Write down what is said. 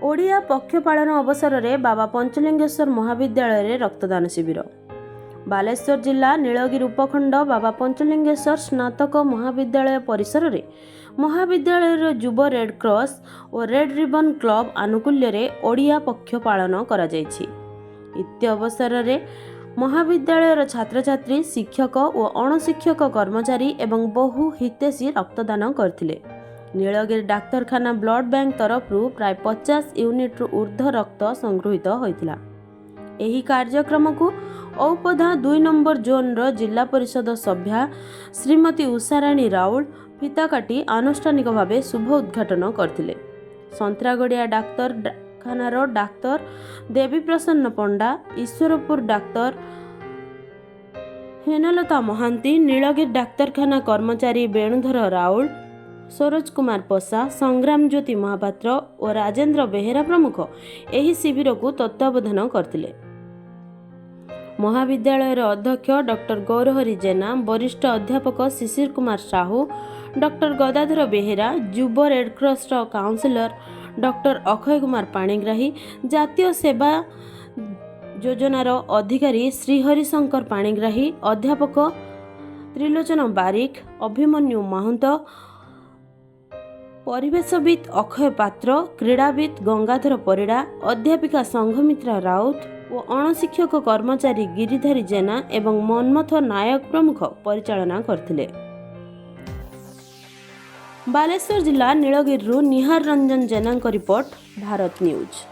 ओडिया पक्षपालन अवसर में बाबा पंचलिंगेश्वर महाविद्यालय रक्तदान शिविर। बालेश्वर जिला नीलगिरी उपखंड बाबा पंचलिंगेश्वर स्नातक महाविद्यालय परिसर में महाविद्यालय युव रेड क्रॉस और रेड रिबन क्लब आनुकूल्य रे ओडिया पक्ष पालन करा जायछि। इत्य अवसर में महाविद्यालय छात्र छात्री शिक्षक और अणशिक्षक कर्मचारी एवं बहु हितैषी रक्तदान करथिले। नीलगिरी डाक्तरखाना ब्लड बैंक तरफ प्राय 50 यूनिट ऊर्ध्व रक्त संगृहित होइतिला। एही कार्यक्रम को औपधा 2 नंबर जोन रो जिला परिषद सभ्या श्रीमती उषाराणी राउल फिता काटी आनुष्ठानिक भावे शुभ उद्घाटन करथिले। संतरागड़िया डाक्तरखानार डाक्तर देवी प्रसन्न पंडा, ईश्वरपुर डाक्तर हेनलता महांती, नीलगिरी डाक्तरखाना कर्मचारी वेणुधर राउल, सरोज कुमार पसा, संग्राम ज्योति महापात्र और राजेंद्र बेहेरा प्रमुख एही शिविर को तत्वावधान करथिले। महाविद्यालय अध्यक्ष डॉक्टर गौरहरी जेना, वरिष्ठ अध्यापक शिशिर कुमार साहू, डॉक्टर गदाधर बेहेरा, युव Red Cross counsellor doctor Akshay Kumar Panigrahi, जातीय सेवा योजनार अधिकारी श्रीहरिशंकर पाणिग्राही, अध्यापक त्रिलोचन बारिक, अभिमन्यु महंत, परिवेशविद अक्षय पात्र, क्रीड़ाविद गंगाधर परिड़ा, अध्यापिका संघमित्रा राउत और अणशिक्षक कर्मचारी गिरिधारी जेना एवं मनमथ नायक प्रमुख परिचालना करथिले। बालेश्वर जिला नीलगिरी निहार रंजन जेना रिपोर्ट, भारत न्यूज।